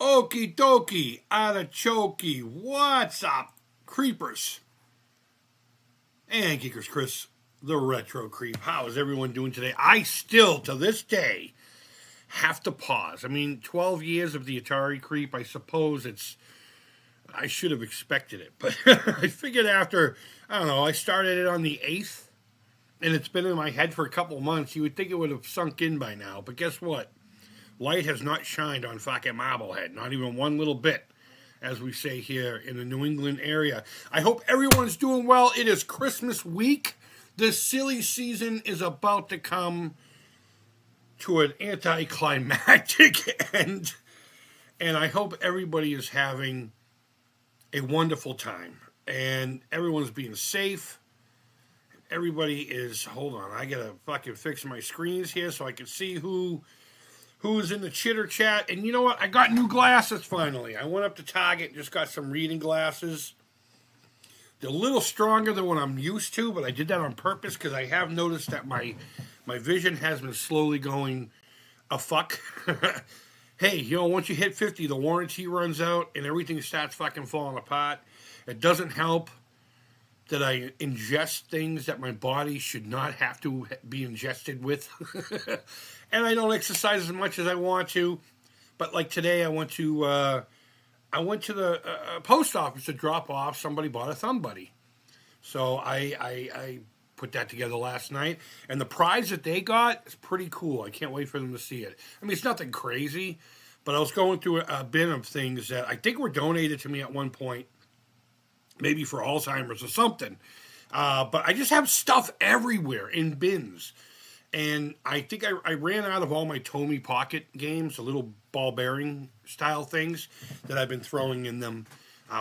Okie dokie, artichoke, what's up, creepers? And Geekers Chris, the Retro Creep. How is everyone doing today? I still, to this day, have to pause. I mean, 12 years of the Atari Creep, I suppose I should have expected it. But I figured after, I started it on the 8th, and it's been in my head for a couple of months. You would think it would have sunk in by now, but guess what? Light has not shined on fucking Marblehead, not even one little bit, as we say here in the New England area. I hope everyone's doing well. It is Christmas week. This silly season is about to come to an anticlimactic end, and I hope everybody is having a wonderful time, and everyone's being safe. Everybody is, hold on, I gotta fucking fix my screens here so I can see who's in the chitter chat. And you know what? I got new glasses finally. I went up to Target, just got some reading glasses. They're a little stronger than what I'm used to, but I did that on purpose because I have noticed that my vision has been slowly going a fuck. Hey, once you hit 50, the warranty runs out and everything starts fucking falling apart. It doesn't help that I ingest things that my body should not have to be ingested with. And I don't exercise as much as I want to. But like today, I went to the post office to drop off. Somebody bought a Thumb Buddy. So I put that together last night. And the prize that they got is pretty cool. I can't wait for them to see it. I mean, it's nothing crazy. But I was going through a bin of things that I think were donated to me at one point. Maybe for Alzheimer's or something. But I just have stuff everywhere in bins. And I think I ran out of all my Tomy Pocket games, the little ball bearing style things that I've been throwing in them.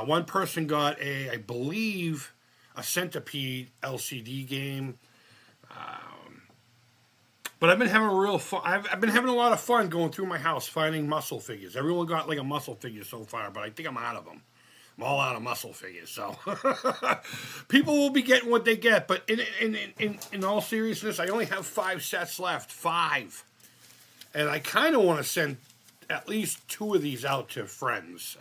One person got I believe, a Centipede LCD game. But I've been having real fun. I've been having a lot of fun going through my house finding muscle figures. Everyone got like a muscle figure so far, but I think I'm out of them. I'm all out of muscle figures, so people will be getting what they get. But in all seriousness, I only have 5 sets left. 5. And I kind of want to send at least 2 of these out to friends.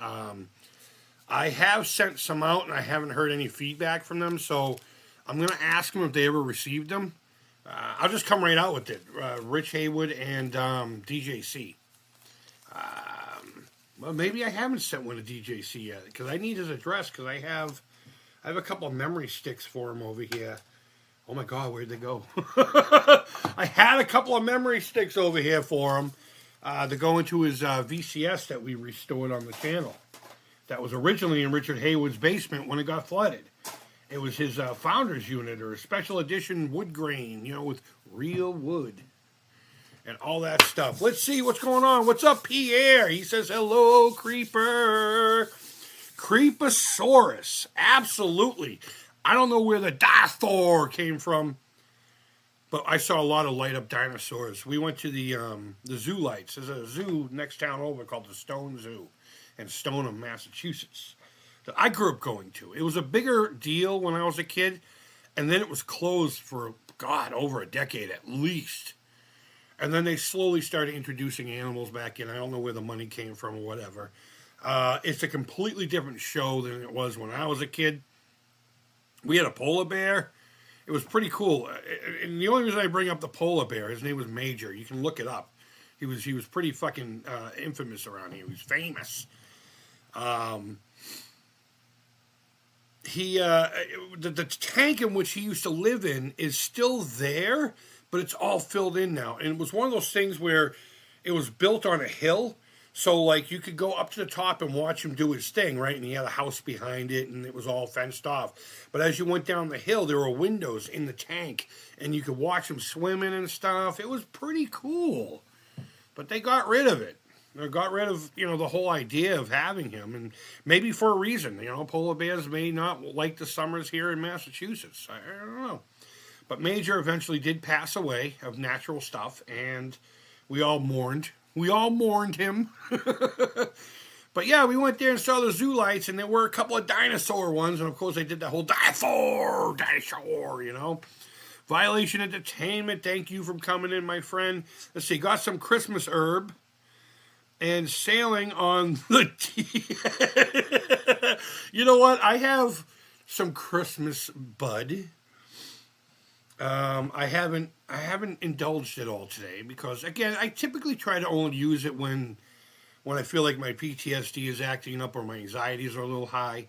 I have sent some out, and I haven't heard any feedback from them, so I'm going to ask them if they ever received them. I'll just come right out with it. Rich Haywood and DJC. Well, maybe I haven't sent one to DJC yet, because I need his address, because I have a couple of memory sticks for him over here. Oh my God, where'd they go? I had a couple of memory sticks over here for him to go into his VCS that we restored on the channel. That was originally in Richard Haywood's basement when it got flooded. It was his founder's unit, or a special edition wood grain, with real wood. And all that stuff. Let's see what's going on. What's up, Pierre? He says, hello, Creeper. Creeposaurus. Absolutely. I don't know where the Dathor came from, but I saw a lot of light-up dinosaurs. We went to the zoo lights. There's a zoo next town over called the Stone Zoo in Stoneham, Massachusetts, that I grew up going to. It was a bigger deal when I was a kid, and then it was closed for, over a decade at least. And then they slowly started introducing animals back in. I don't know where the money came from or whatever. It's a completely different show than it was when I was a kid. We had a polar bear. It was pretty cool. And the only reason I bring up the polar bear, his name was Major. You can look it up. He was pretty fucking infamous around here. He was famous. The tank in which he used to live in is still there, but it's all filled in now. And it was one of those things where it was built on a hill. So, like, you could go up to the top and watch him do his thing, right? And he had a house behind it, and it was all fenced off. But as you went down the hill, there were windows in the tank, and you could watch him swimming and stuff. It was pretty cool. But they got rid of it. They got rid of, the whole idea of having him. And maybe for a reason. Polar bears may not like the summers here in Massachusetts. I don't know. But Major eventually did pass away of natural stuff, and we all mourned. We all mourned him. But yeah, we went there and saw the zoo lights, and there were a couple of dinosaur ones, and of course they did that whole dinosaur, Violation Entertainment, thank you for coming in, my friend. Let's see, got some Christmas herb. and sailing on the You know what? I have some Christmas bud. I haven't indulged it all today because again I typically try to only use it when I feel like my PTSD is acting up or my anxieties are a little high.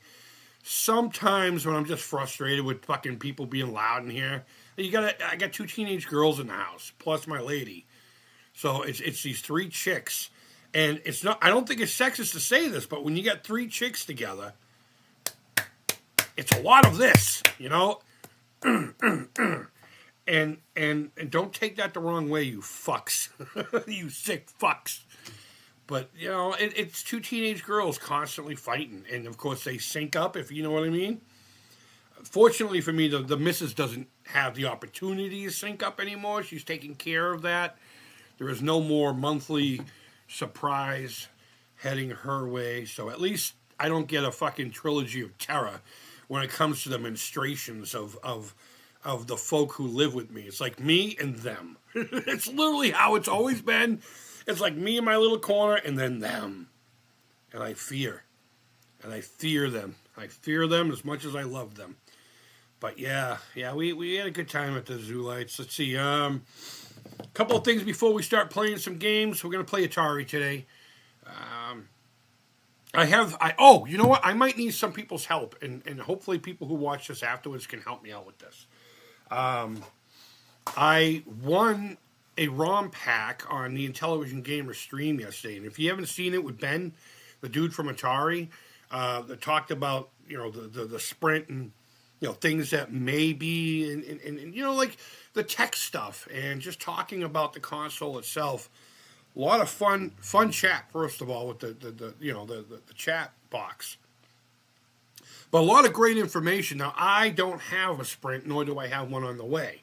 Sometimes when I'm just frustrated with fucking people being loud in here, I got two teenage girls in the house plus my lady, so it's these three chicks, and it's not. I don't think it's sexist to say this, but when you got three chicks together, it's a lot of this, you know. And don't take that the wrong way, you fucks, you sick fucks. But you know, it's two teenage girls constantly fighting, and of course they sync up, if you know what I mean. Fortunately for me, the missus doesn't have the opportunity to sync up anymore. She's taking care of that. There is no more monthly surprise heading her way, so at least I don't get a fucking trilogy of terror when it comes to the menstruations of the folk who live with me. It's like me and them. It's literally how it's always been. It's like me in my little corner and then them. And I fear. And I fear them. I fear them as much as I love them. But yeah, we had a good time at the Zoo Lights. Let's see. A couple of things before we start playing some games. We're going to play Atari today. You know what? I might need some people's help. And hopefully people who watch this afterwards can help me out with this. I won a ROM pack on the Intellivision Gamer stream yesterday, and if you haven't seen it with Ben, the dude from Atari, that talked about the sprint and things that may be and like the tech stuff and just talking about the console itself. A lot of fun chat first of all with the chat box. But a lot of great information. Now, I don't have a Sprint, nor do I have one on the way.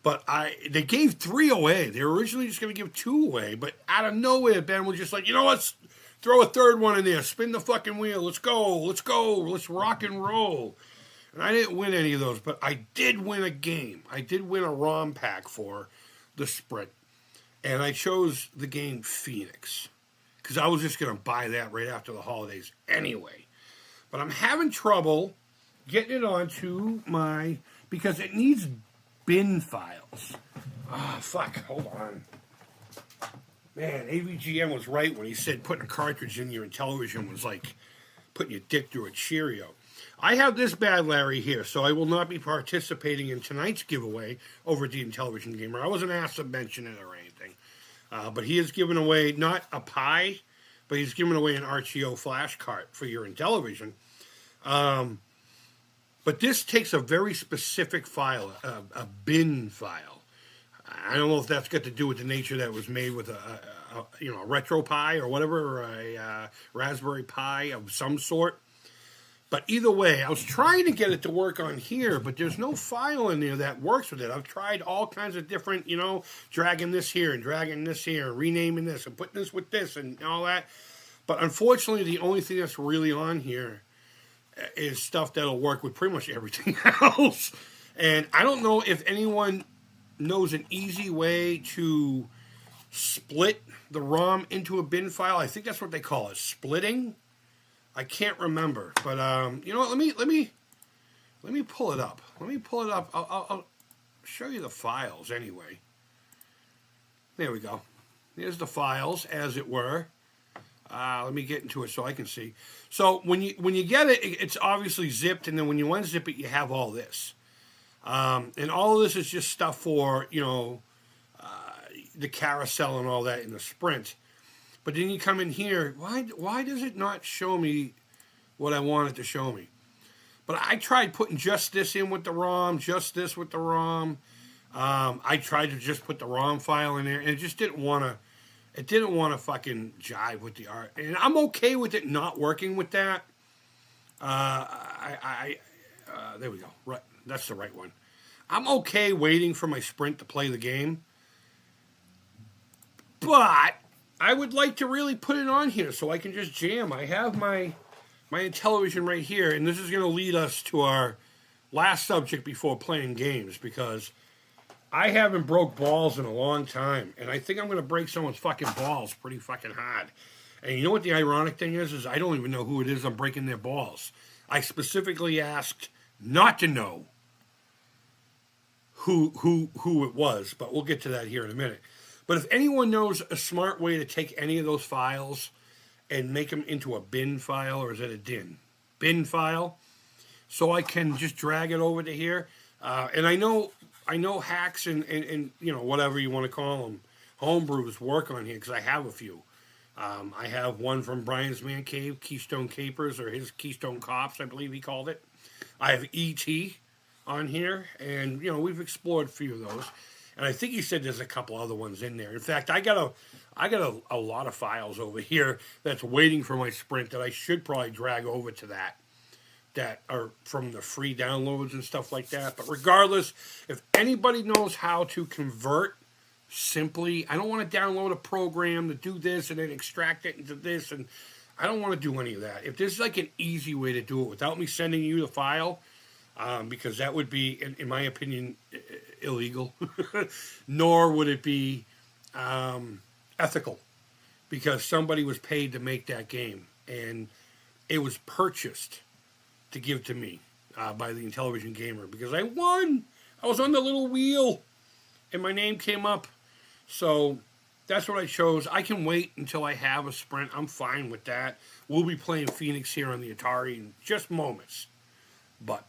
But they gave 3 away. They were originally just going to give 2 away. But out of nowhere, Ben was just like, you know what? Throw a third one in there. Spin the fucking wheel. Let's go. Let's rock and roll. And I didn't win any of those. But I did win a game. I did win a ROM pack for the Sprint. And I chose the game Phoenix. Because I was just going to buy that right after the holidays anyway. But I'm having trouble getting it onto because it needs bin files. Fuck, hold on. Man, AVGM was right when he said putting a cartridge in your Intellivision was like putting your dick through a Cheerio. I have this bad Larry here, so I will not be participating in tonight's giveaway over at the Intellivision Gamer. I wasn't asked to mention it or anything. But he has given away, not a pie, but he's given away an RTO flash cart for your Intellivision. But this takes a very specific file, a bin file. I don't know if that's got to do with the nature that it was made with a retro Pi or whatever, or a Raspberry Pi of some sort. But either way, I was trying to get it to work on here, but there's no file in there that works with it. I've tried all kinds of different, dragging this here and dragging this here and renaming this and putting this with this and all that. But unfortunately, the only thing that's really on here is stuff that'll work with pretty much everything else. And I don't know if anyone knows an easy way to split the ROM into a bin file. I think that's what they call it, splitting. I can't remember, but you know what? Let me pull it up. I'll show you the files anyway. There we go. There's the files, as it were. Let me get into it so I can see. So when you get it, it's obviously zipped, and then when you unzip it, you have all this. And all of this is just stuff for the carousel and all that in the Sprint. But then you come in here, why does it not show me what I want it to show me? But I tried putting just this in with the ROM, just this with the ROM. I tried to just put the ROM file in there, and it just didn't want to fucking jive with the art. And I'm okay with it not working with that. There we go. Right, that's the right one. I'm okay waiting for my Sprint to play the game. But I would like to really put it on here so I can just jam. I have my Intellivision right here, and this is going to lead us to our last subject before playing games, because I haven't broke balls in a long time, and I think I'm going to break someone's fucking balls pretty fucking hard. And you know what the ironic thing is I don't even know who it is I'm breaking their balls. I specifically asked not to know who it was, but we'll get to that here in a minute. But if anyone knows a smart way to take any of those files and make them into a bin file, or is it a bin file, so I can just drag it over to here. And I know hacks and you know whatever you want to call them, homebrews work on here because I have a few. I have one from Brian's Man Cave, Keystone Capers, or his Keystone Cops, I believe he called it. I have ET on here, and you know we've explored a few of those, and I think he said there's a couple other ones in there. In fact, I got a lot of files over here that's waiting for my Sprint that I should probably drag over to that are from the free downloads and stuff like that. But regardless, if anybody knows how to convert simply, I don't want to download a program to do this and then extract it into this, and I don't want to do any of that. If there's like an easy way to do it without me sending you the file, because that would be, in my opinion, illegal, nor would it be ethical, because somebody was paid to make that game, and it was purchased to give to me by the Intellivision Gamer, because I won. I was on the little wheel, and my name came up. So that's what I chose. I can wait until I have a Sprint. I'm fine with that. We'll be playing Phoenix here on the Atari in just moments. But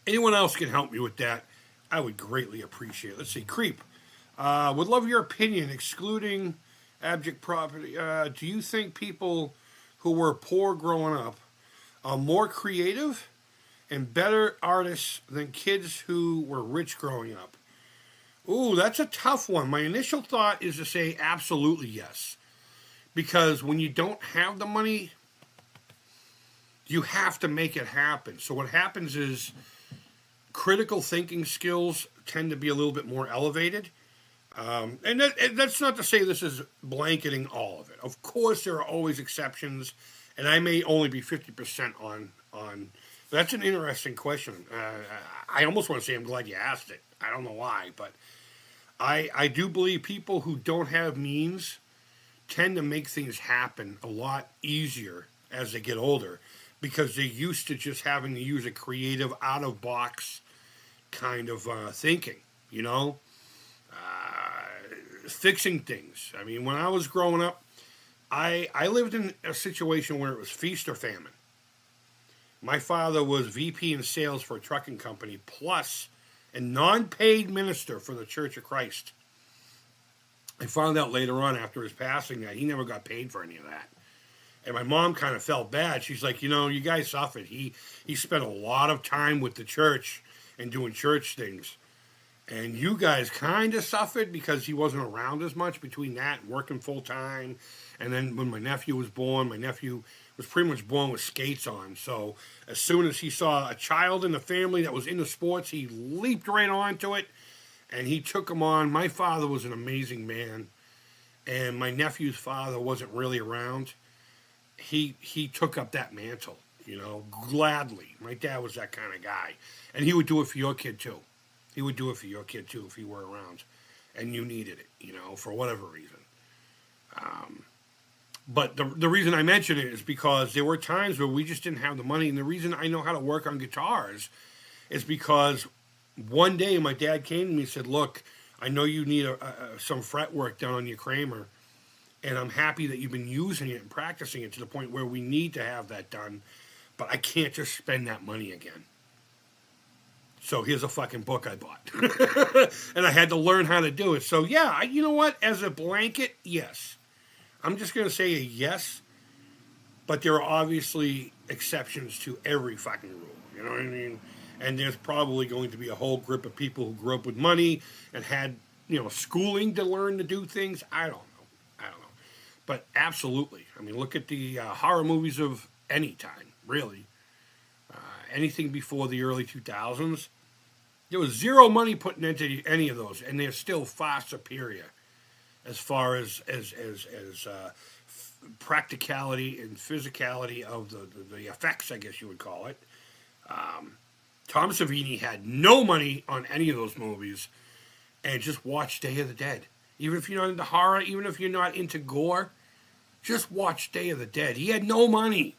anyone else can help me with that, I would greatly appreciate it. Let's see. Creep. Would love your opinion, excluding abject property. Do you think people who were poor growing up are more creative and better artists than kids who were rich growing up? Ooh, that's a tough one. My initial thought is to say absolutely yes. Because when you don't have the money, you have to make it happen. So what happens is critical thinking skills tend to be a little bit more elevated. And that's not to say this is blanketing all of it. Of course, there are always exceptions, and I may only be 50% on. That's an interesting question. I almost want to say I'm glad you asked it. I don't know why, but I do believe people who don't have means tend to make things happen a lot easier as they get older because they're used to just having to use a creative, out-of-box kind of thinking, you know? Fixing things. I mean, when I was growing up, I lived in a situation where it was feast or famine. My father was VP in sales for a trucking company, plus a non-paid minister for the Church of Christ. I found out later on after his passing that he never got paid for any of that. And my mom kind of felt bad. She's like, you know, you guys suffered. He spent a lot of time with the church and doing church things. And you guys kind of suffered because he wasn't around as much between that and working full time. And then when my nephew was born, my nephew was pretty much born with skates on. So as soon as he saw a child in the family that was into sports, he leaped right onto it and he took him on. My father was an amazing man. And my nephew's father wasn't really around. He took up that mantle, you know, gladly. My dad was that kind of guy. And he would do it for your kid too. He would do it for your kid too if he were around and you needed it, you know, for whatever reason. But the reason I mention it is because there were times where we just didn't have the money. And the reason I know how to work on guitars is because one day my dad came to me and said, look, I know you need some fret work done on your Kramer. And I'm happy that you've been using it and practicing it to the point where we need to have that done. But I can't just spend that money again. So here's a fucking book I bought. And I had to learn how to do it. So yeah, you know what? As a blanket, yes. I'm just going to say a yes. But there are obviously exceptions to every fucking rule. You know what I mean? And there's probably going to be a whole group of people who grew up with money and had, you know, schooling to learn to do things. I don't know. But absolutely. I mean, look at the horror movies of any time, really. Anything before the early 2000s. There was zero money put into any of those, and they're still far superior as far as practicality and physicality of the effects, I guess you would call it. Tom Savini had no money on any of those movies, and just watch Day of the Dead. Even if you're not into horror, even if you're not into gore, just watch Day of the Dead. He had no money.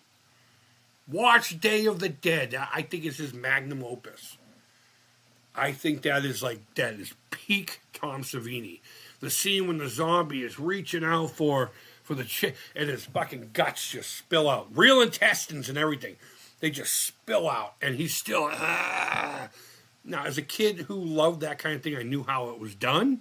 Watch Day of the Dead. I think it's his magnum opus. I think that is peak Tom Savini. The scene when the zombie is reaching out for the chick and his fucking guts just spill out. Real intestines and everything. They just spill out. And he's still... Now, as a kid who loved that kind of thing, I knew how it was done.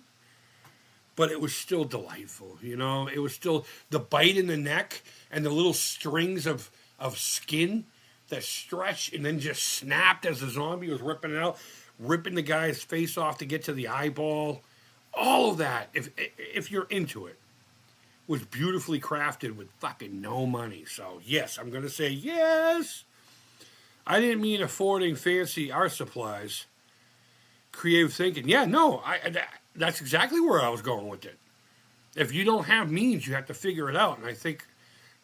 But it was still delightful, you know? It was still the bite in the neck and the little strings of skin that stretched and then just snapped as the zombie was ripping it out, ripping the guy's face off to get to the eyeball. All of that, if you're into it, was beautifully crafted with fucking no money. So, yes, I'm going to say yes. I didn't mean affording fancy art supplies. Creative thinking. Yeah, no, that's exactly where I was going with it. If you don't have means, you have to figure it out. And I think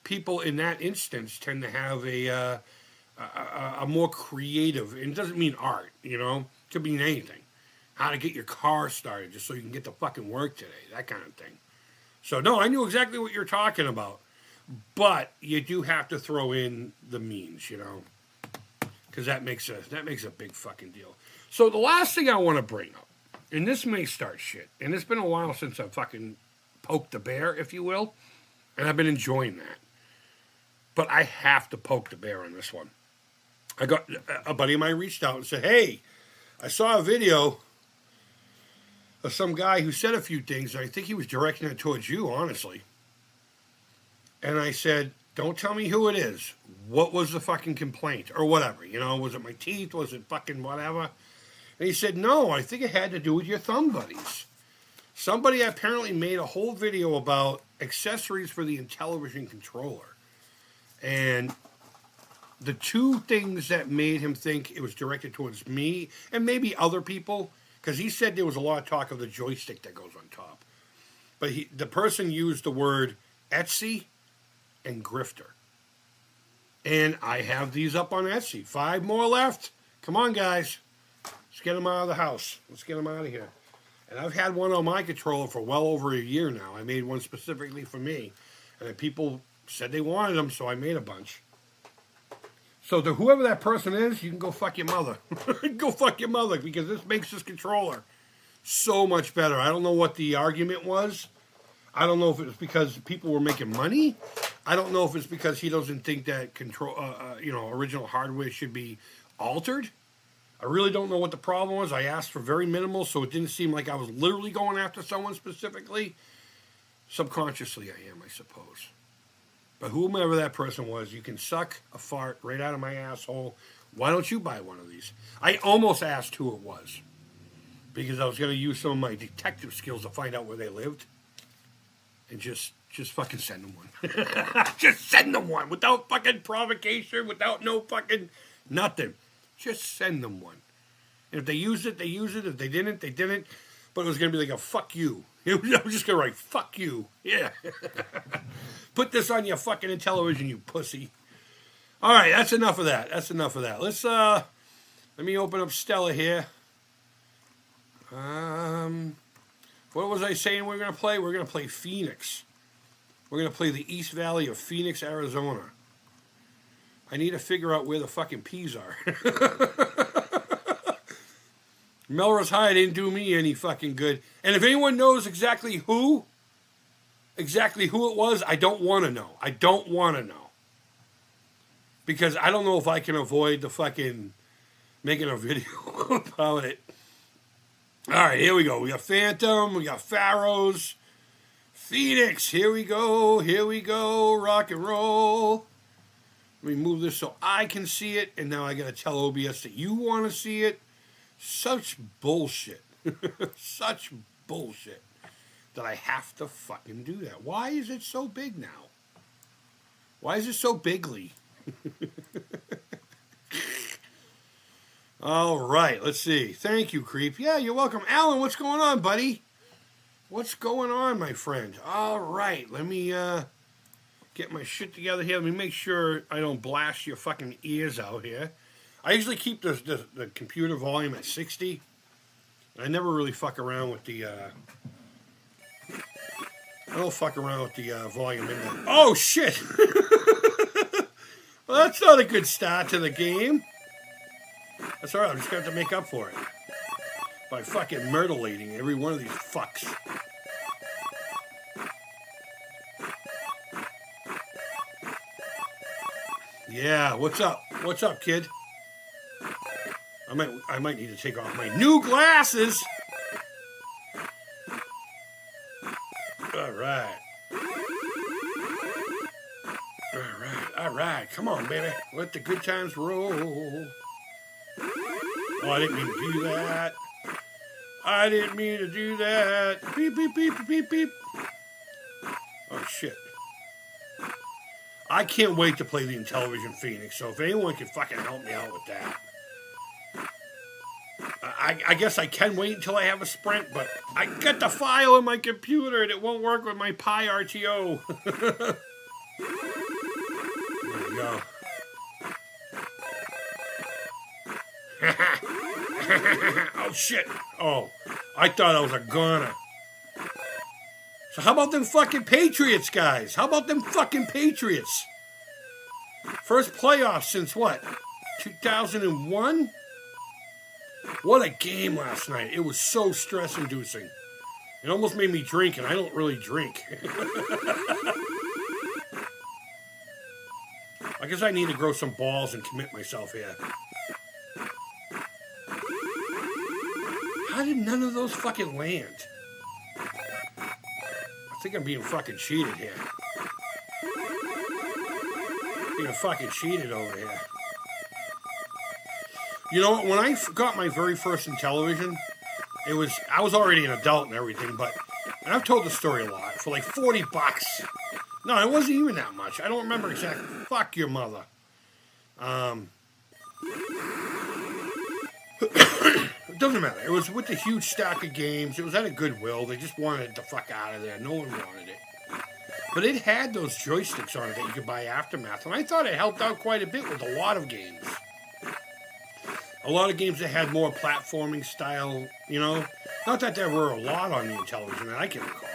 people in that instance tend to have a more creative, and it doesn't mean art, you know? It could mean anything. How to get your car started just so you can get to fucking work today, that kind of thing. So, no, I knew exactly what you're talking about. But you do have to throw in the means, you know? Because that makes a big fucking deal. So the last thing I want to bring up, and this may start shit, and it's been a while since I've fucking poked the bear, if you will, and I've been enjoying that. But I have to poke the bear on this one. I got a buddy of mine reached out and said, hey, I saw a video of some guy who said a few things, and I think he was directing it towards you, honestly. And I said, don't tell me who it is. What was the fucking complaint? Or whatever, you know, was it my teeth? Was it fucking whatever? And he said, no, I think it had to do with your thumb buddies. Somebody apparently made a whole video about accessories for the Intellivision controller. And the two things that made him think it was directed towards me, and maybe other people, because he said there was a lot of talk of the joystick that goes on top. But the person used the word Etsy and grifter. And I have these up on Etsy. 5 more left. Come on, guys. Let's get them out of the house. Let's get them out of here. And I've had one on my controller for well over a year now. I made one specifically for me. And people said they wanted them, so I made a bunch. So to whoever that person is, you can go fuck your mother. Go fuck your mother, because this makes this controller so much better. I don't know what the argument was. I don't know if it was because people were making money. I don't know if it's because he doesn't think that original hardware should be altered. I really don't know what the problem was. I asked for very minimal, so it didn't seem like I was literally going after someone specifically. Subconsciously, I am, I suppose. But whomever that person was, you can suck a fart right out of my asshole. Why don't you buy one of these? I almost asked who it was, because I was going to use some of my detective skills to find out where they lived. And just fucking send them one. Just send them one. Without fucking provocation, without no fucking nothing. Just send them one. And if they used it, they used it. If they didn't, they didn't. But it was going to be like a fuck you. I was just going to write, fuck you. Yeah. Put this on your fucking Intellivision, you pussy. All right, that's enough of that. Let's, let me open up Stella here. What was I saying we're going to play? We're going to play Phoenix. We're going to play the East Valley of Phoenix, Arizona. I need to figure out where the fucking peas are. Melrose High didn't do me any fucking good. And if anyone knows exactly who it was, I don't want to know. Because I don't know if I can avoid the fucking making a video about it. All right, here we go. We got Phantom. We got Pharaohs. Phoenix. Here we go. Rock and roll. Let me move this so I can see it. And now I got to tell OBS that you want to see it. Such bullshit. Such bullshit. That I have to fucking do that. Why is it so big now? Why is it so bigly? All right, let's see. Thank you, Creep. Yeah, you're welcome. Alan, what's going on, buddy? What's going on, my friend? All right, let me get my shit together here. Let me make sure I don't blast your fucking ears out here. I usually keep the computer volume at 60 I never really fuck around with the, I don't fuck around with the volume in there. Oh, shit! Well, that's not a good start to the game. That's alright, I'm just going to have to make up for it. By fucking mutilating every one of these fucks. Yeah, what's up? What's up, kid? I might need to take off my new glasses. Alright. Alright. Come on, baby. Let the good times roll. Oh, I didn't mean to do that. Beep, beep, beep, beep, beep. Oh, shit. I can't wait to play the Intellivision Phoenix, so if anyone can fucking help me out with that. I guess I can wait until I have a Sprint, but I got the file in my computer and it won't work with my Pi RTO. There we go. Oh, shit. Oh, I thought I was a goner. So how about them fucking Patriots, guys? How about them fucking Patriots? First playoffs since what? 2001? What a game last night. It was so stress-inducing. It almost made me drink, and I don't really drink. I guess I need to grow some balls and commit myself here. How did none of those fucking land? I think I'm being fucking cheated here. Being fucking cheated over here. You know, when I got my very first Intellivision, I was already an adult and everything, and I've told the story a lot, for like $40. No, it wasn't even that much. I don't remember exactly. Fuck your mother. It doesn't matter. It was with a huge stack of games. It was at a Goodwill. They just wanted it the fuck out of there. No one wanted it. But it had those joysticks on it that you could buy Aftermath, and I thought it helped out quite a bit with a lot of games. A lot of games that had more platforming style, you know. Not that there were a lot on the Intellivision that I can recall.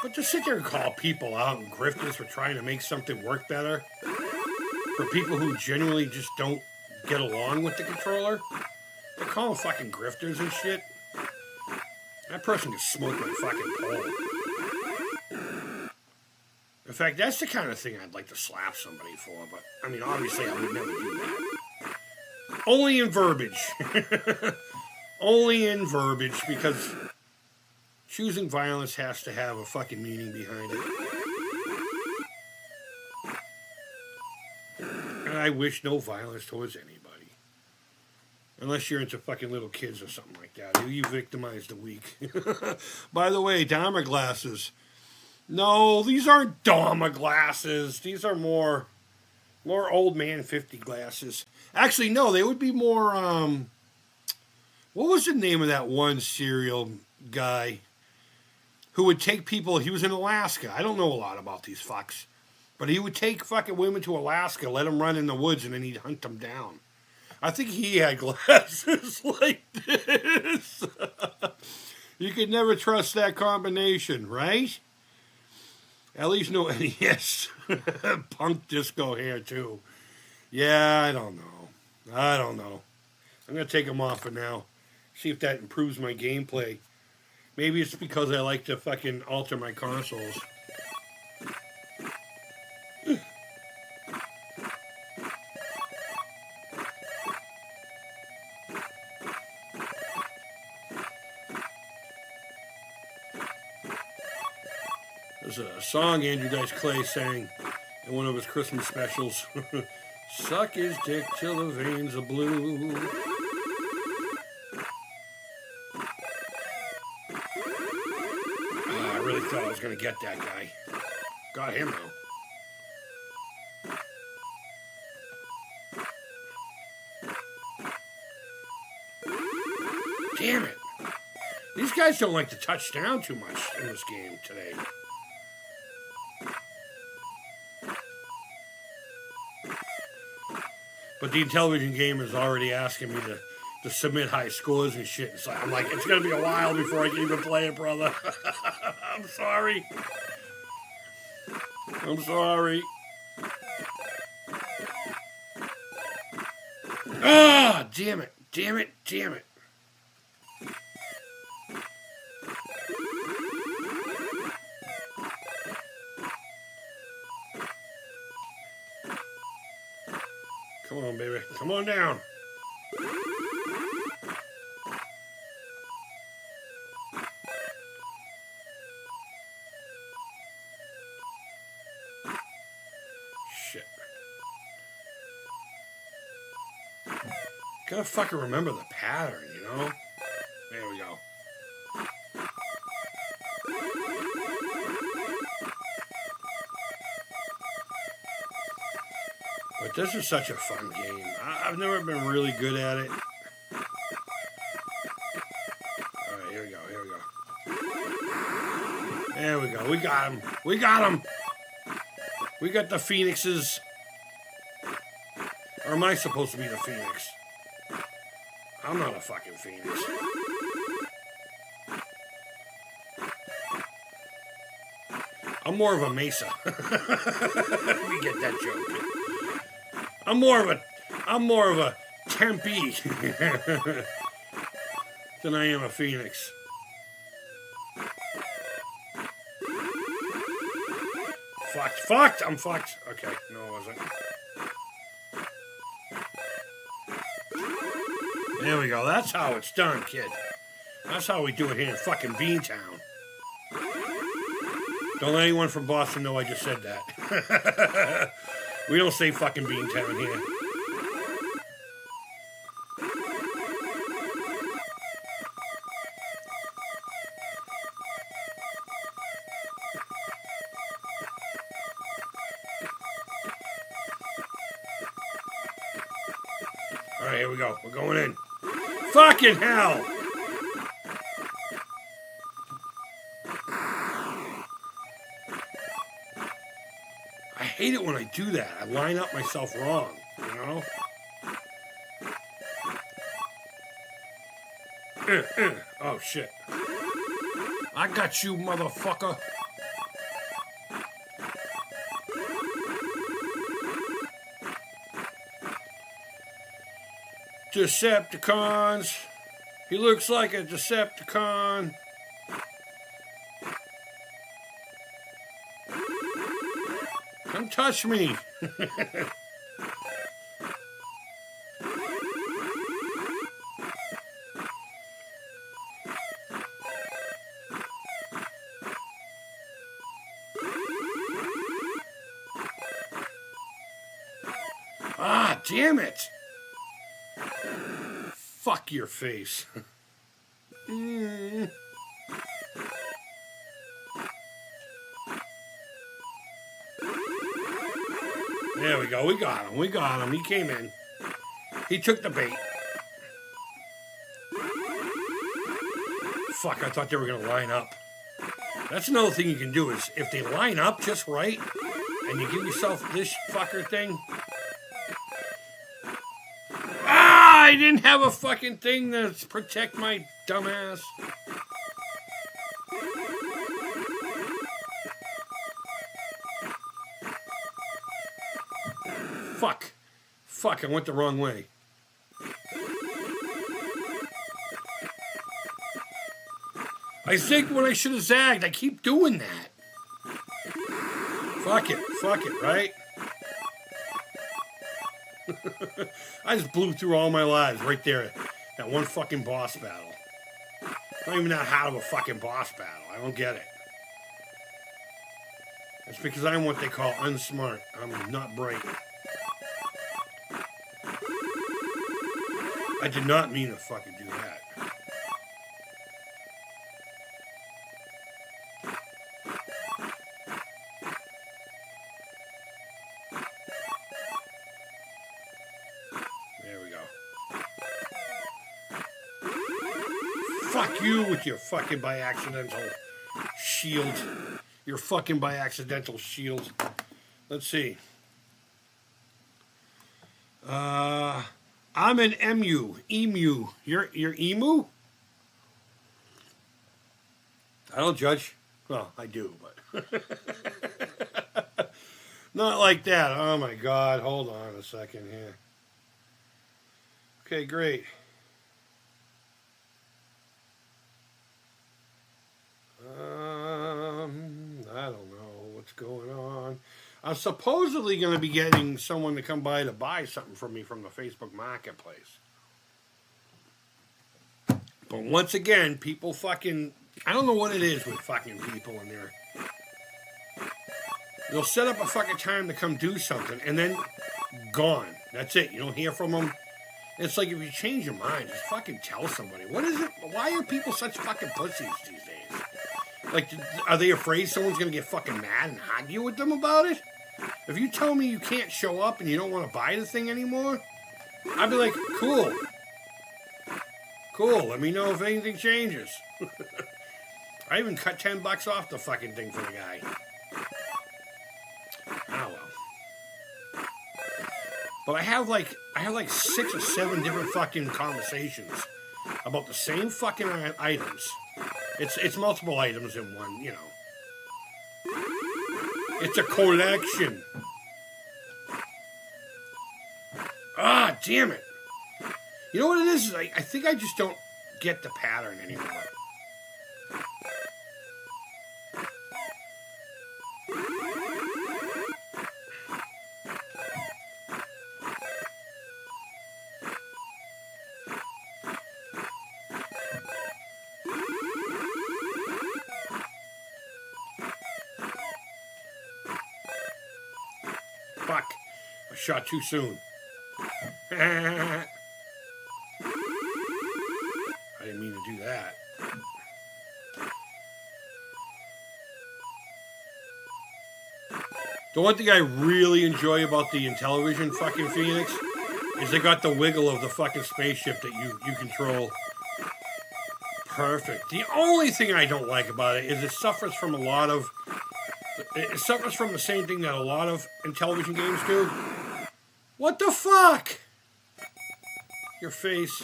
But to sit there and call people out and grifters for trying to make something work better, for people who genuinely just don't get along with the controller, they call them fucking grifters and shit. That person can smoke my fucking pole. In fact, that's the kind of thing I'd like to slap somebody for, but, I mean, obviously I would never do that. Only in verbiage. Only in verbiage, because choosing violence has to have a fucking meaning behind it. And I wish no violence towards anybody. Unless you're into fucking little kids or something like that. You victimize the weak. By the way, Dharma glasses. No, these aren't Dharma glasses. These are more old man 50 glasses. Actually, no, they would be more, what was the name of that one serial guy who would take people, he was in Alaska. I don't know a lot about these fucks. But he would take fucking women to Alaska, let them run in the woods, and then he'd hunt them down. I think he had glasses like this. You could never trust that combination, right? At least no NES. Punk disco hair, too. Yeah, I don't know. I'm going to take them off for now. See if that improves my gameplay. Maybe it's because I like to fucking alter my consoles. There's a song Andrew Dice Clay sang in one of his Christmas specials. Suck his dick till the veins are blue. I really thought I was going to get that guy. Got him, though. Damn it. These guys don't like to touch down too much in this game today. But the Intellivision gamer is already asking me to to submit high scores and shit. So I'm like, it's gonna be a while before I can even play it, brother. I'm sorry. I'm sorry. Ah, damn it. Damn it. Damn it. Come on, baby. Come on down. Shit. Gotta fucking remember the pattern, you know? There we go. But this is such a fun game. I've never been really good at it. Alright, here we go, here we go. There we go, we got him. We got him. We got the phoenixes. Or am I supposed to be the phoenix? I'm not a fucking phoenix. I'm more of a mesa. We get that joke. I'm more of a Tempe than I am a phoenix. Fucked. I'm fucked. Okay, no, I wasn't. There we go. That's how it's done, kid. That's how we do it here in fucking Beantown. Don't let anyone from Boston know I just said that. We don't say fucking Beantown here. Alright, here we go. We're going in. Fucking hell! I hate it when I do that. I line up myself wrong, you know? Oh, shit. I got you, motherfucker. Decepticons. He looks like a Decepticon. Come touch me. Ah, damn it. Fuck your face. There we go. We got him. We got him. He came in. He took the bait. Fuck, I thought they were going to line up. That's another thing you can do is if they line up just right and you give yourself this fucker thing. Ah, I didn't have a fucking thing to protect my dumbass. Fuck, I went the wrong way. I zigged when I should have zagged. I keep doing that. Fuck it, right? I just blew through all my lives right there. That one fucking boss battle. Not even that hard of a fucking boss battle. I don't get it. It's because I'm what they call unsmart. I'm not bright. I did not mean to fucking do that. There we go. Fuck you with your fucking by-accidental shield. Your fucking by-accidental shield. Let's see. I'm an emu. Emu. You're emu? I don't judge. Well, I do, but not like that. Oh my God. Hold on a second here. Okay, great. I don't know what's going on. I'm supposedly going to be getting someone to come by to buy something from me from the Facebook Marketplace. But once again, people fucking... I don't know what it is with fucking people in there. They'll set up a fucking time to come do something and then gone. That's it. You don't hear from them. It's like if you change your mind, just fucking tell somebody. What is it? Why are people such fucking pussies these days? Like, are they afraid someone's going to get fucking mad and argue with them about it? If you tell me you can't show up and you don't want to buy the thing anymore, I'd be like, cool. Cool, let me know if anything changes. I even cut $10 off the fucking thing for the guy. Oh well. But I have like 6 or 7 different fucking conversations about the same fucking items. It's multiple items in one, you know. It's a collection. Ah, damn it. You know what it is? I think I just don't get the pattern anymore. Fuck. I shot too soon. I didn't mean to do that. The one thing I really enjoy about the Intellivision fucking Phoenix is they got the wiggle of the fucking spaceship that you control. Perfect. The only thing I don't like about it is it suffers from the same thing that a lot of Intellivision games do. What the fuck? Your face.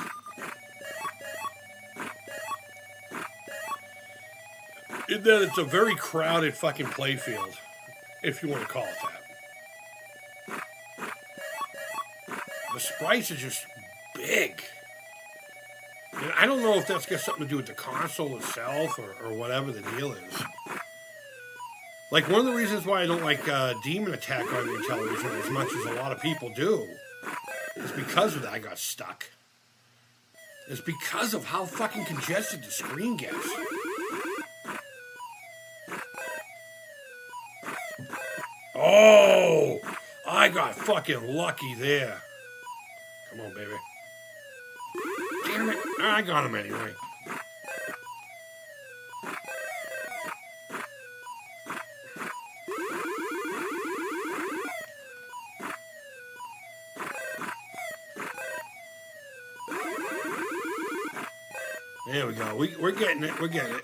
In that it's a very crowded fucking playfield, if you want to call it that. The sprites are just big. And I don't know if that's got something to do with the console itself or whatever the deal is. Like, one of the reasons why I don't like Demon Attack on the Intellivision as much as a lot of people do is because of that I got stuck. It's because of how fucking congested the screen gets. Oh, I got fucking lucky there. Come on, baby. Damn it. I got him anyway. There we go. We're getting it. We're getting it.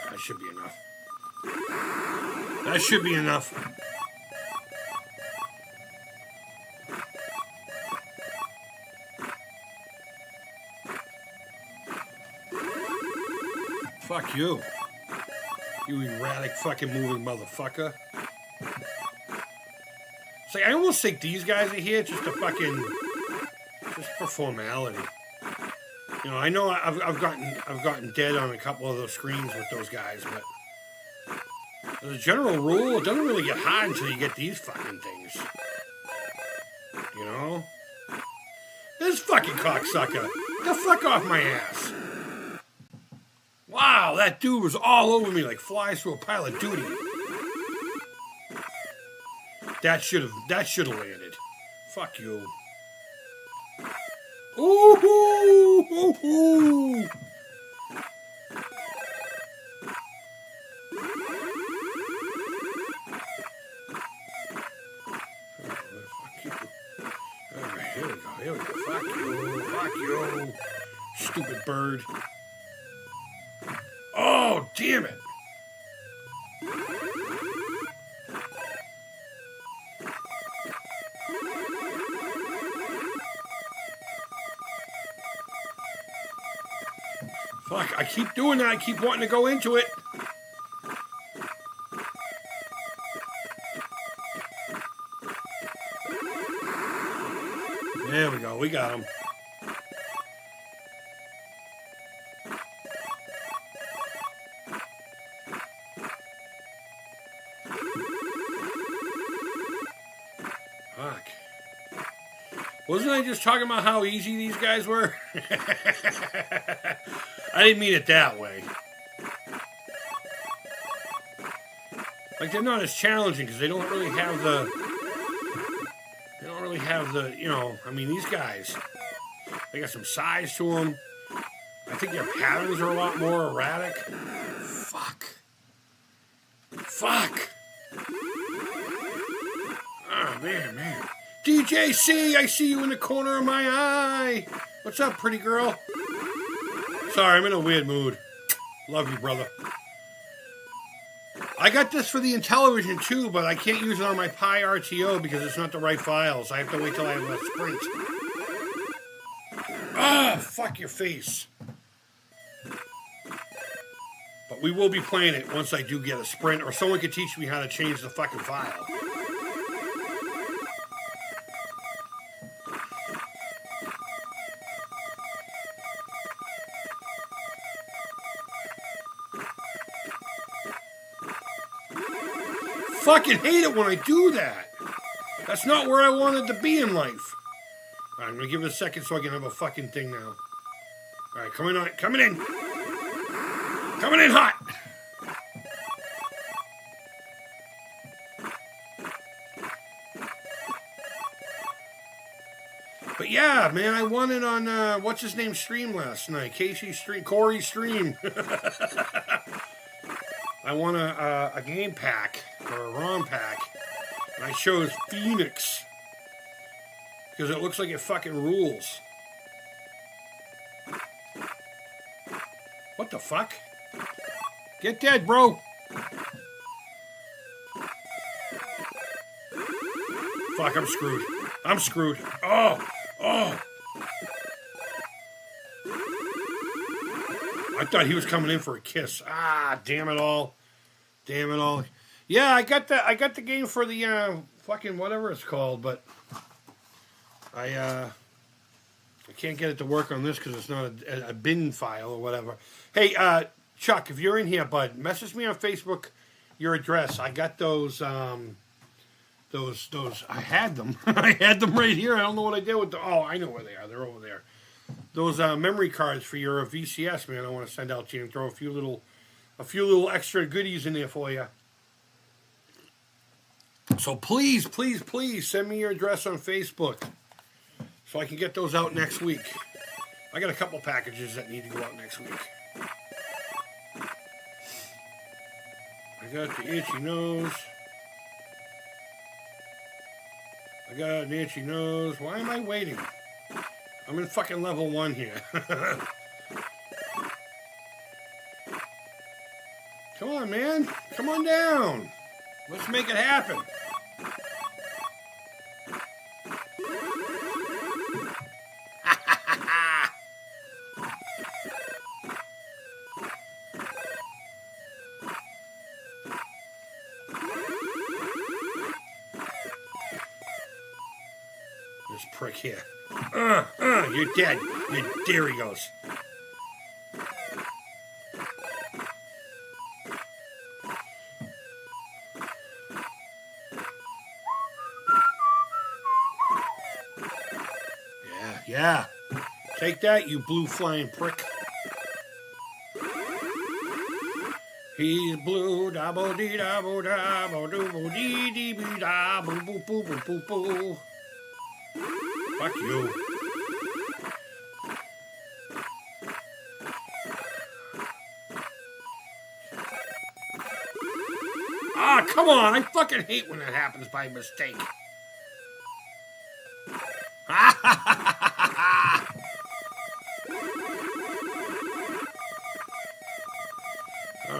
That should be enough. That should be enough. Fuck you. You erratic fucking moving motherfucker. It's like, I almost think these guys are here just for formality. You know, I know I've gotten dead on a couple of those screens with those guys, but as a general rule, it doesn't really get hot until you get these fucking things. You know? This fucking cocksucker. Get the fuck off my ass. Wow, that dude was all over me like flies through a pile of duty. That should have landed. Fuck you. Ooh, ooh, ooh, ooh. Here we go. Fuck you. Fuck you. Stupid bird. damn it. Fuck, I keep doing that. I keep wanting to go into it. There we go. We got him. Fuck. Wasn't I just talking about how easy these guys were? I didn't mean it that way. Like, they're not as challenging because they don't really have the... you know, I mean, these guys, they got some size to them. I think their patterns are a lot more erratic. Fuck. Oh, man. DJC, I see you in the corner of my eye. What's up, pretty girl? Sorry, I'm in a weird mood. Love you, brother. I got this for the Intellivision too, but I can't use it on my Pi RTO because it's not the right files. I have to wait till I have a Sprint. Ah, fuck your face. But we will be playing it once I do get a Sprint, or someone could teach me how to change the fucking file. Fucking hate it when I do that. That's not where I wanted to be in life. All right, I'm gonna give it a second so I can have a fucking thing now. All right, coming in hot. But yeah, man, I won it on what's his name stream last night. Corey's stream. I won a game pack, or a ROM pack, and I chose Phoenix, because it looks like it fucking rules. What the fuck? Get dead, bro! Fuck, I'm screwed. Oh! I thought he was coming in for a kiss. Ah, damn it all. Yeah, I got the game for the fucking whatever it's called, but I can't get it to work on this because it's not a bin file or whatever. Hey, Chuck, if you're in here, bud, message me on Facebook your address. I got those I had them. I had them right here. I don't know what I did with them. Oh, I know where they are. They're over there. Those memory cards for your VCS, man. I want to send out to you and throw a few little extra goodies in there for you. So please send me your address on Facebook so I can get those out next week. I got a couple packages that need to go out next week. I got the itchy nose. Why am I waiting? I'm in fucking level 1 here. Come on, man. Come on down. Let's make it happen. This prick here. You're dead. There he goes. Yeah. Take that, you blue flying prick. He's blue, dabble dee dabble dabble doo dee dee bee dabble boo boo boo boo boo. Fuck you. Ah, come on. I fucking hate when that happens by mistake.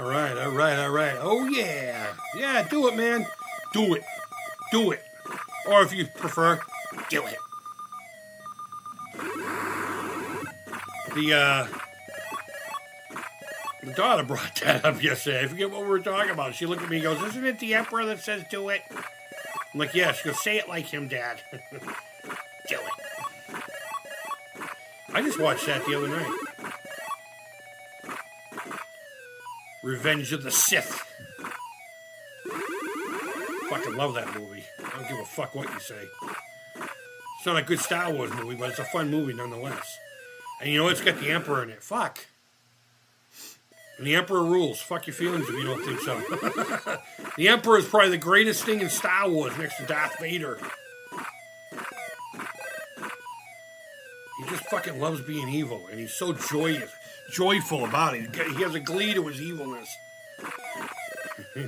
All right, all right, all right. Oh, yeah. Yeah, do it, man. Do it. Do it. Or if you prefer, do it. The daughter brought that up yesterday. I forget what we were talking about. She looked at me and goes, "Isn't it the Emperor that says do it?" I'm like, "Yeah." She goes, "Say it like him, Dad." Do it. I just watched that the other night. Revenge of the Sith. Fucking love that movie. I don't give a fuck what you say. It's not a good Star Wars movie, but it's a fun movie nonetheless. And you know, it's got the Emperor in it. Fuck. And the Emperor rules. Fuck your feelings if you don't think so. The Emperor is probably the greatest thing in Star Wars next to Darth Vader. He just fucking loves being evil, and he's so joyful about it. He has a glee to his evilness.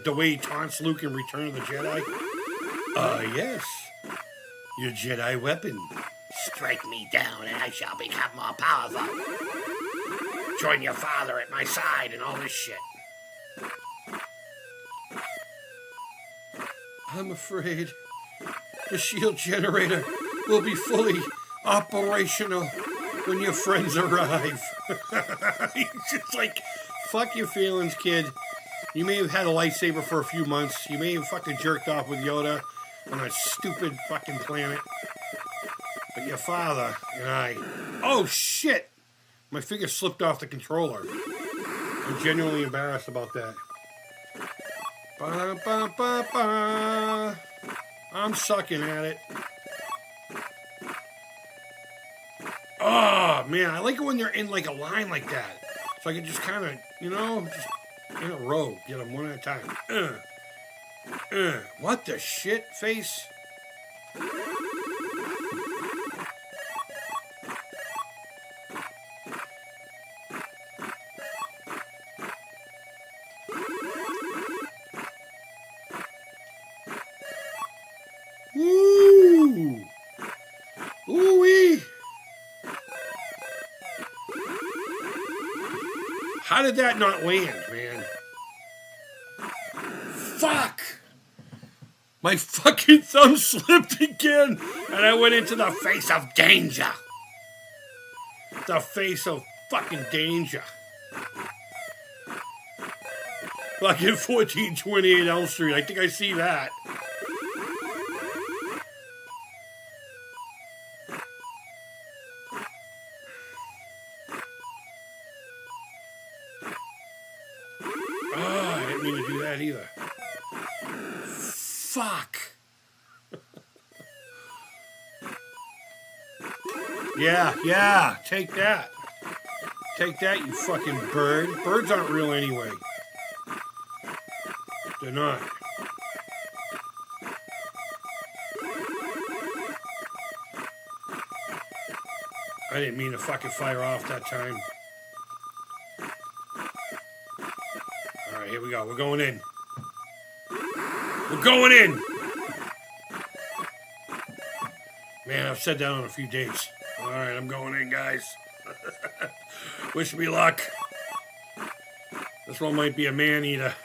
The way he taunts Luke in Return of the Jedi. Yes. Your Jedi weapon. Strike me down and I shall become more powerful. Join your father at my side and all this shit. I'm afraid the shield generator will be fully operational when your friends arrive. He's just like, fuck your feelings, kid. You may have had a lightsaber for a few months. You may have fucking jerked off with Yoda on a stupid fucking planet. But your father and I... Oh, shit! My finger slipped off the controller. I'm genuinely embarrassed about that. Ba-ba-ba-ba. I'm sucking at it. Oh, man, I like it when they're in like a line like that. So I can just kind of, you know, just in a row. Get them one at a time. What the shit, face? Woo! Ooh-wee! How did that not land, man? Fuck! My fucking thumb slipped again, and I went into the face of danger. The face of fucking danger. Fucking 1428 Elm Street. I think I see that. Oh, I didn't mean to do that either. Fuck. Yeah, take that. Take that, you fucking bird. Birds aren't real anyway. They're not. I didn't mean to fucking fire off that time. Alright, here we go. We're going in. We're going in! Man, I've said that on a few dates. Alright, I'm going in, guys. Wish me luck. This one might be a man-eater.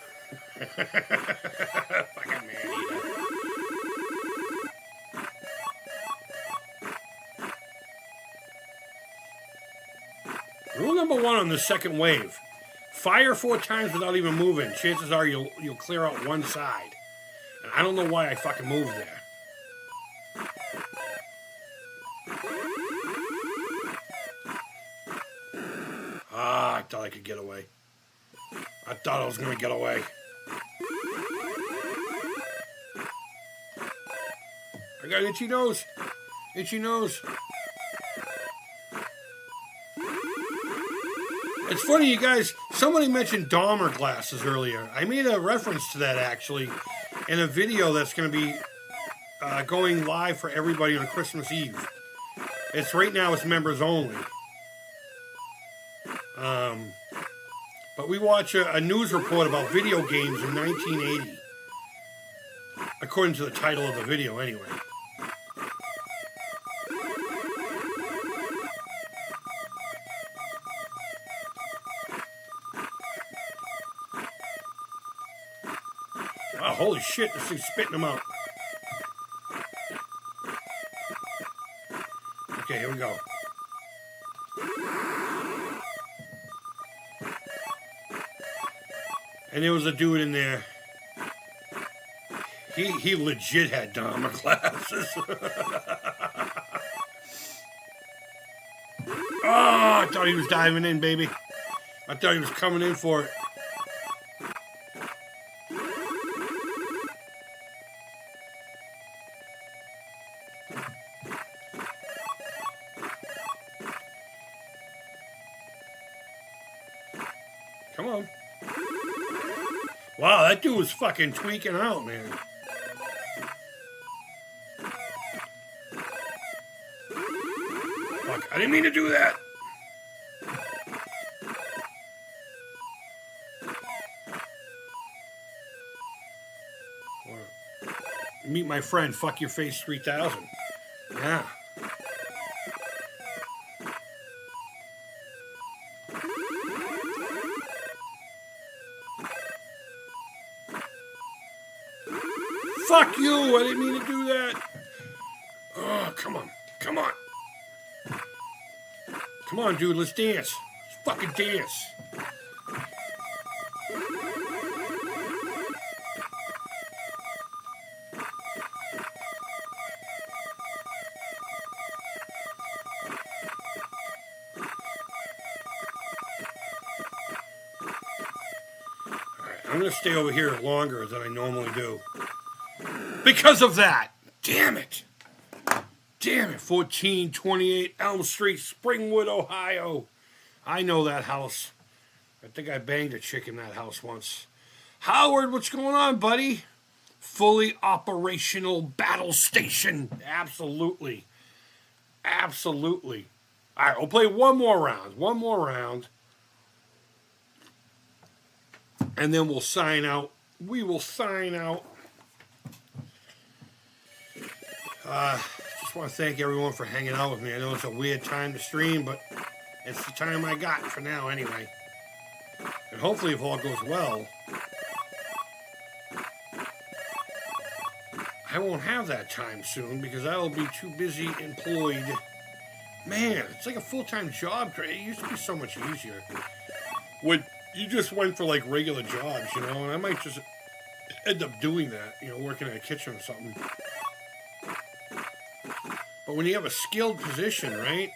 Fucking man-eater. Rule number 1 on the second wave. Fire 4 times without even moving. Chances are you'll clear out one side. And I don't know why I fucking moved there. I thought I could get away. I thought I was going to get away. I got itchy nose. Itchy nose. It's funny, you guys, somebody mentioned Dahmer glasses earlier. I made a reference to that, actually, in a video that's going to be going live for everybody on Christmas Eve. It's right now, it's members only. But we watch a news report about video games in 1980. According to the title of the video, anyway. holy shit, this thing's spitting them out. Okay, here we go. And there was a dude in there. He legit had Dharma glasses. Oh, I thought he was diving in, baby. I thought he was coming in for it. Come on. Wow, that dude was fucking tweaking out, man. Fuck, I didn't mean to do that. Meet my friend, Fuck Your Face 3000. Yeah. Fuck you! I didn't mean to do that. Oh, come on. Come on. Come on, dude. Let's dance. Let's fucking dance. Alright, I'm going to stay over here longer than I normally do. Because of that. Damn it. Damn it. 1428 Elm Street, Springwood, Ohio. I know that house. I think I banged a chick in that house once. Howard, what's going on, buddy? Fully operational battle station. Absolutely. Absolutely. All right, we'll play one more round. One more round. And then we'll sign out. We will sign out. Just want to thank everyone for hanging out with me. I know it's a weird time to stream, but it's the time I got for now anyway. And hopefully if all goes well, I won't have that time soon because I will be too busy employed. Man, it's like a full-time job. It used to be so much easier. When you just went for like regular jobs, you know, and I might just end up doing that, you know, working in a kitchen or something. But when you have a skilled position, right,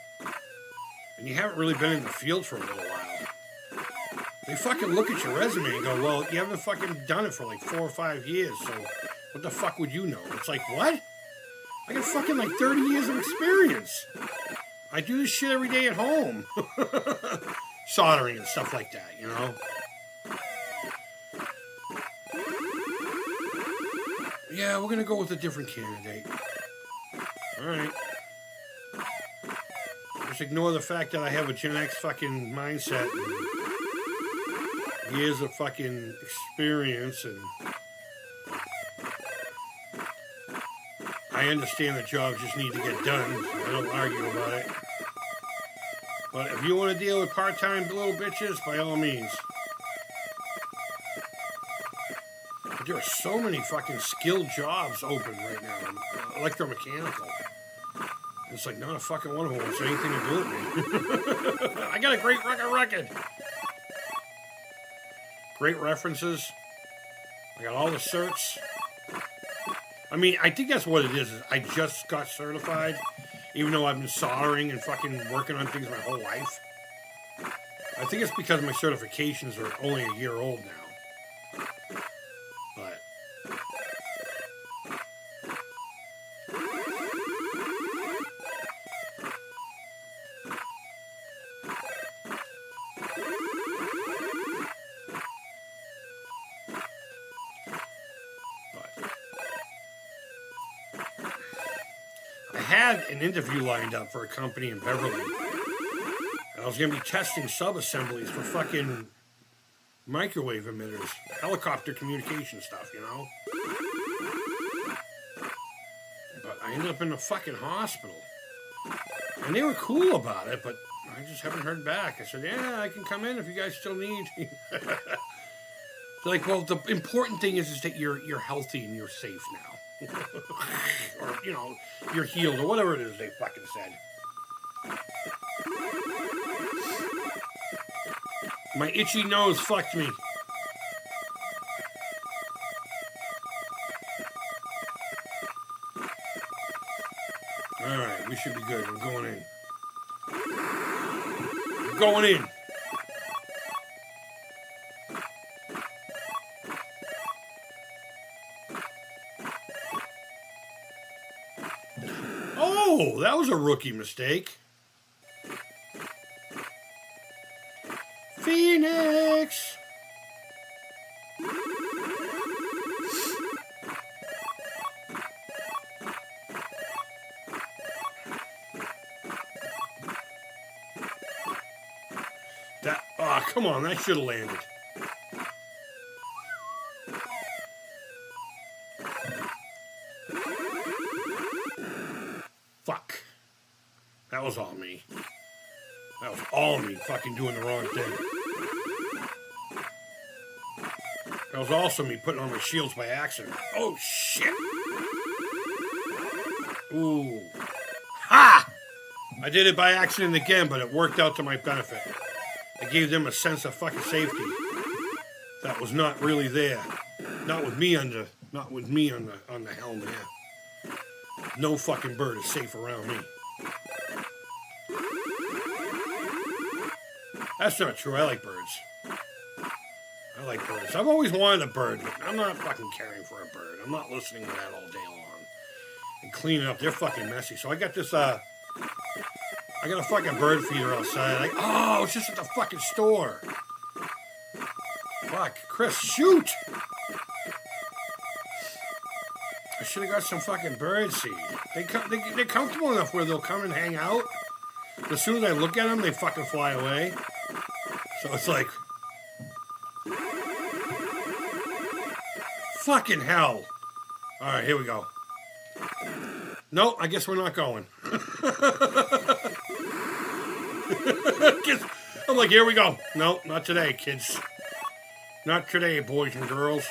and you haven't really been in the field for a little while, they fucking look at your resume and go, well, you haven't fucking done it for like 4 or 5 years, so what the fuck would you know? It's like, what? I got fucking like 30 years of experience. I do this shit every day at home. Soldering and stuff like that, you know? Yeah, we're gonna go with a different candidate. Alright. Just ignore the fact that I have a Gen X fucking mindset and years of fucking experience, and I understand that jobs just need to get done. I don't argue about it. But if you want to deal with part-time little bitches, by all means. But there are so many fucking skilled jobs open right now. Electromechanical. It's like not a fucking one of them wants anything to do with me. I got a great record. Great references. I got all the certs. I mean, I think that's what it is I just got certified, even though I've been soldering and fucking working on things my whole life. I think it's because my certifications are only a year old now. But I had an interview lined up for a company in Beverly. And I was going to be testing sub-assemblies for fucking microwave emitters. Helicopter communication stuff, you know? But I ended up in a fucking hospital. And they were cool about it, but I just haven't heard back. I said, yeah, I can come in if you guys still need. Like, well, the important thing is that you're healthy and you're safe now. Or, you know, you're healed or whatever it is they fucking said. My itchy nose fucked me. Alright, we should be good. We're going in. We're going in. Oh, that was a rookie mistake. Phoenix! That, oh, come on, that should have landed. Fuck. That was all me. That was all me fucking doing the wrong thing. That was also me putting on my shields by accident. Oh, shit. Ooh. Ha! I did it by accident again, but it worked out to my benefit. I gave them a sense of fucking safety that was not really there. Not with me on the helm there. No fucking bird is safe around me. That's not true. I like birds. I like birds. I've always wanted a bird, but I'm not fucking caring for a bird. I'm not listening to that all day long. And cleaning up. They're fucking messy. So I got this, I got a fucking bird feeder outside. Oh, it's just at the fucking store. Fuck. Chris, shoot! I should have got some fucking bird seed. They're comfortable enough where they'll come and hang out. As soon as I look at them, they fucking fly away. So it's like... Fucking hell. Alright, here we go. No, I guess we're not going. I'm like, here we go. No, not today, kids. Not today, boys and girls.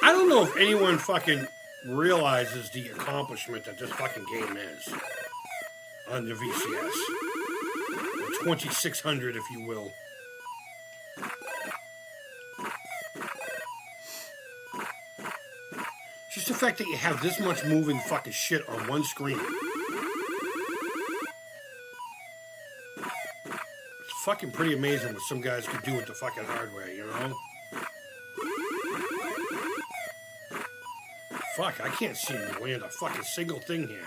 I don't know if anyone fucking realizes the accomplishment that this fucking game is on the VCS. Or 2600, if you will. Just the fact that you have this much moving fucking shit on one screen. It's fucking pretty amazing what some guys could do with the fucking hardware, you know? Fuck, I can't seem to land a fucking single thing here.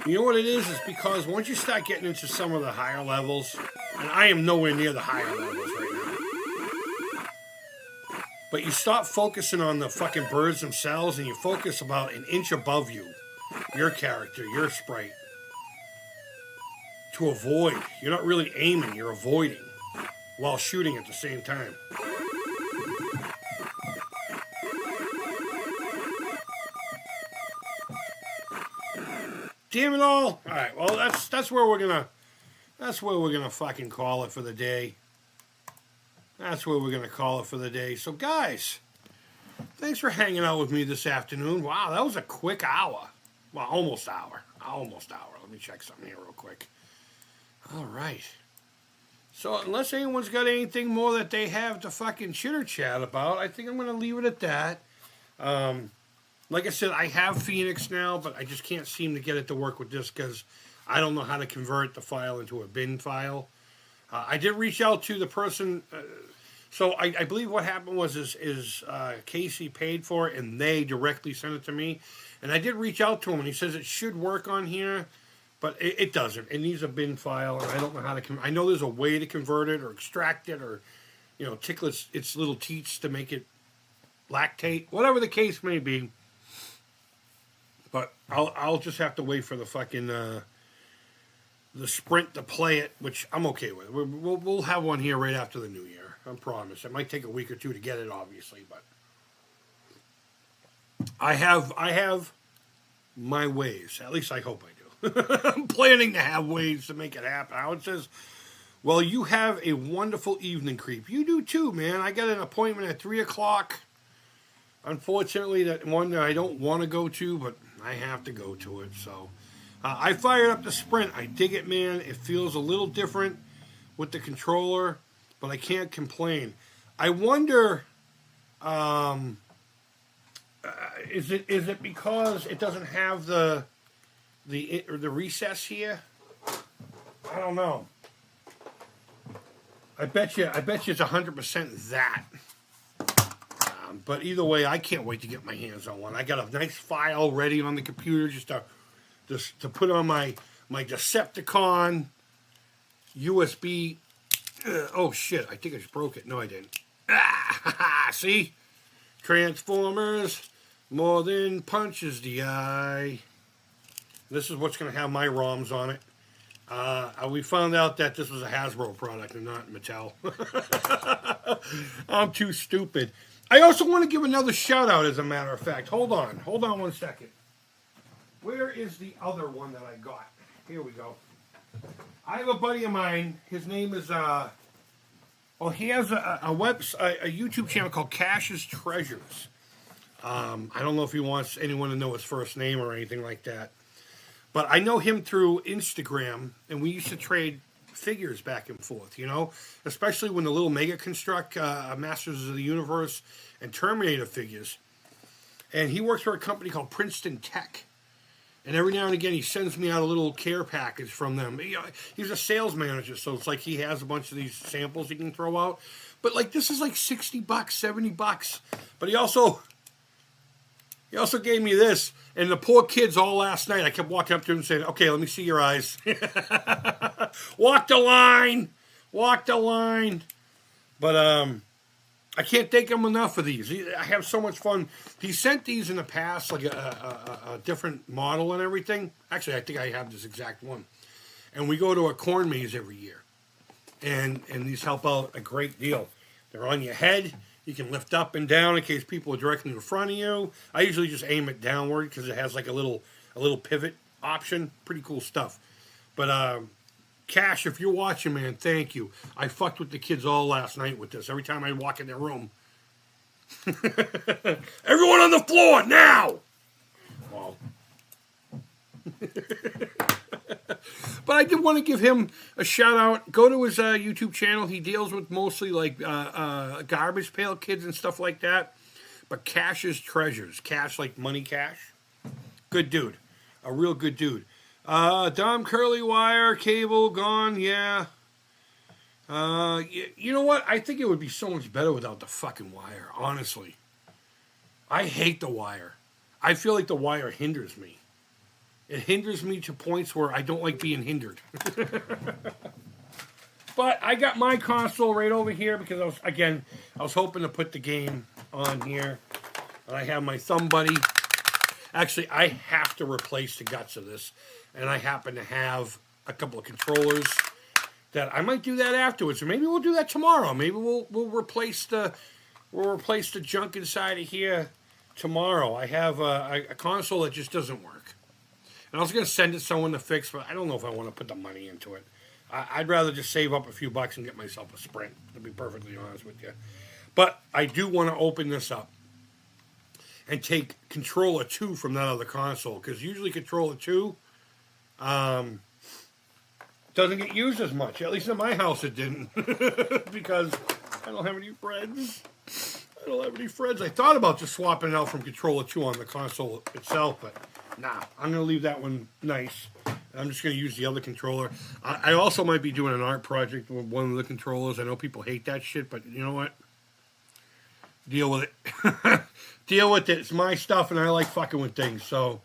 You know what it is? It's because once you start getting into some of the higher levels, and I am nowhere near the higher levels right now, but you stop focusing on the fucking birds themselves and you focus about an inch above you, your character, your sprite, to avoid. You're not really aiming, you're avoiding while shooting at the same time. Damn it all! All right, well that's where we're gonna fucking call it for the day. That's where we're gonna call it for the day. So guys, thanks for hanging out with me this afternoon. Wow, that was a quick hour. Well, almost hour. Let me check something here real quick. All right. So unless anyone's got anything more that they have to fucking chitter chat about, I think I'm gonna leave it at that. Like I said, I have Phoenix now, but I just can't seem to get it to work with this because I don't know how to convert the file into a bin file. I did reach out to the person. So I believe what happened was Casey paid for it, and they directly sent it to me. And I did reach out to him, and he says it should work on here, but it doesn't. It needs a bin file, and I don't know how to I know there's a way to convert it or extract it or, tickle its little teats to make it lactate, whatever the case may be. But I'll just have to wait for the fucking the Sprint to play it, which I'm okay with. We'll have one here right after the new year. I promise. It might take a week or two to get it, obviously, but I have my ways. At least I hope I do. I'm planning to have ways to make it happen. Howard says, well, you have a wonderful evening, Creep. You do too, man. I got an appointment at 3 o'clock. Unfortunately, that one that I don't want to go to, but I have to go to it. So I fired up the Sprint. I dig it, man. It feels a little different with the controller, but I can't complain. I wonder, is it because it doesn't have the recess here? I don't know. I bet you it's 100% that. But either way, I can't wait to get my hands on one. I got a nice file ready on the computer just to put on my Decepticon USB. Oh shit! I think I just broke it. No, I didn't. See, Transformers more than punches the eye. This is what's going to have my ROMs on it. We found out that this was a Hasbro product and not Mattel. I'm too stupid. I also want to give another shout out, as a matter of fact. Hold on 1 second. Where is the other one that I got? Here we go. I have a buddy of mine. His name is, he has a YouTube channel called Cash's Treasures. I don't know if he wants anyone to know his first name or anything like that. But I know him through Instagram, and we used to trade figures back and forth, especially when the little Mega Construct Masters of the Universe and Terminator figures. And he works for a company called Princeton Tech. And every now and again, he sends me out a little care package from them. He's a sales manager, so it's like he has a bunch of these samples he can throw out. But like this is like $60, $70. But he also gave me this. And the poor kids all last night, I kept walking up to him and saying, okay, let me see your eyes. Walk the line. But I can't thank him enough for these. I have so much fun. He sent these in the past, like a different model and everything. Actually, I think I have this exact one. And we go to a corn maze every year. And these help out a great deal. They're on your head. You can lift up and down in case people are directly in front of you. I usually just aim it downward because it has like a little pivot option. Pretty cool stuff. But Cash, if you're watching, man, thank you. I fucked with the kids all last night with this. Every time I walk in their room. Everyone on the floor, now! Well. But I did want to give him a shout out. Go to his YouTube channel. He deals with mostly like garbage pail kids and stuff like that. But Cash's Treasures. Cash like money cash. Good dude. A real good dude. Dom curly wire, cable gone, yeah. You know what? I think it would be so much better without the fucking wire, honestly. I hate the wire. I feel like the wire hinders me. It hinders me to points where I don't like being hindered. But I got my console right over here because I was hoping to put the game on here. And I have my Thumb Buddy. Actually, I have to replace the guts of this. And I happen to have a couple of controllers that I might do that afterwards. Or maybe we'll do that tomorrow. Maybe we'll replace the junk inside of here tomorrow. I have a console that just doesn't work. And I was going to send it to someone to fix, but I don't know if I want to put the money into it. I'd rather just save up a few bucks and get myself a Sprint, to be perfectly honest with you. But I do want to open this up and take Controller 2 from that other console, because usually Controller 2 doesn't get used as much. At least in my house it didn't, because I don't have any friends. I thought about just swapping it out from Controller 2 on the console itself, but nah, I'm going to leave that one nice. I'm just going to use the other controller. I also might be doing an art project with one of the controllers. I know people hate that shit, but you know what? Deal with it. Deal with it. It's my stuff, and I like fucking with things. So,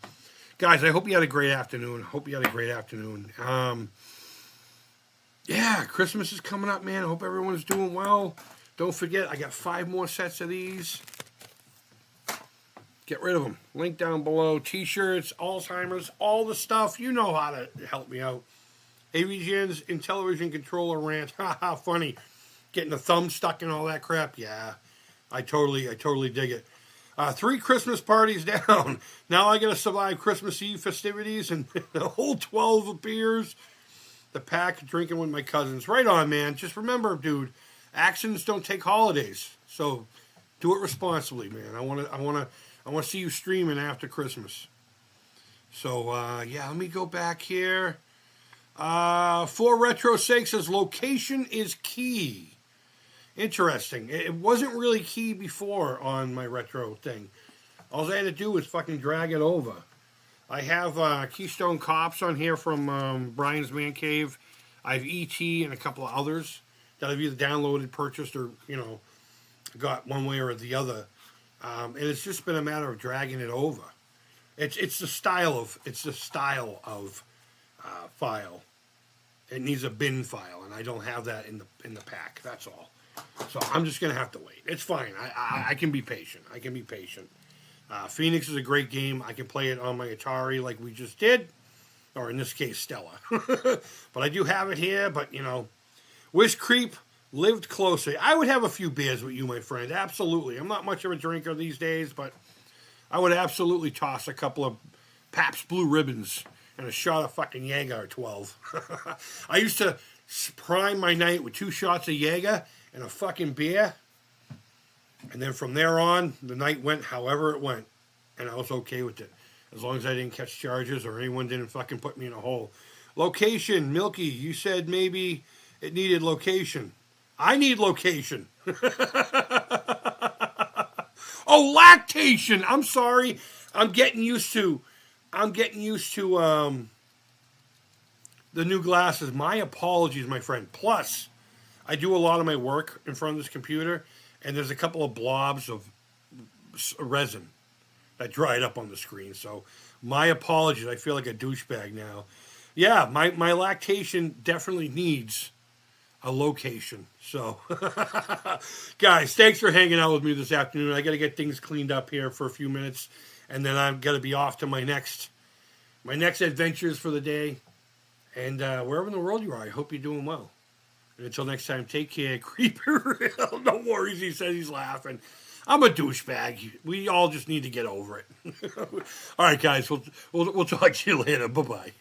guys, I hope you had a great afternoon. Yeah, Christmas is coming up, man. I hope everyone's doing well. Don't forget, I got 5 more sets of these. Get rid of them. Link down below. T-shirts, Alzheimer's, all the stuff. You know how to help me out. AVGN's Intellivision controller rant. Haha, funny. Getting the thumb stuck in all that crap. Yeah, I totally dig it. 3 Christmas parties down. Now I got to survive Christmas Eve festivities and the whole 12 of beers. The pack drinking with my cousins. Right on, man. Just remember, dude, actions don't take holidays. So do it responsibly, man. I want to see you streaming after Christmas. So yeah, let me go back here. For Retro Sake says location is key. Interesting. It wasn't really key before on my retro thing. All I had to do was fucking drag it over. I have Keystone Cops on here from Brian's Man Cave. I have E.T. and a couple of others that I've either downloaded, purchased, or, got one way or the other. And it's just been a matter of dragging it over. It's the style of file. It needs a bin file, and I don't have that in the pack. That's all. So I'm just gonna have to wait. It's fine. I can be patient. Phoenix is a great game. I can play it on my Atari like we just did, or in this case, Stella. But I do have it here. But Wish Creep lived closely. I would have a few beers with you, my friend. Absolutely. I'm not much of a drinker these days, but I would absolutely toss a couple of Pabst Blue Ribbons and a shot of fucking Jaeger 12. I used to prime my night with 2 shots of Jaeger and a fucking beer. And then from there on, the night went however it went. And I was okay with it. As long as I didn't catch charges or anyone didn't fucking put me in a hole. Location, Milky, you said maybe it needed location. I need location. Oh, lactation. I'm sorry. I'm getting used to the new glasses. My apologies, my friend. Plus, I do a lot of my work in front of this computer, and there's a couple of blobs of resin that dried up on the screen. So, my apologies. I feel like a douchebag now. Yeah, my lactation definitely needs a location. So, guys, thanks for hanging out with me this afternoon. I got to get things cleaned up here for a few minutes, and then I'm going to be off to my next adventures for the day. And wherever in the world you are, I hope you're doing well. And until next time, take care. Creeper. No worries, he says he's laughing. I'm a douchebag. We all just need to get over it. All right, guys, we'll talk to you later. Bye-bye.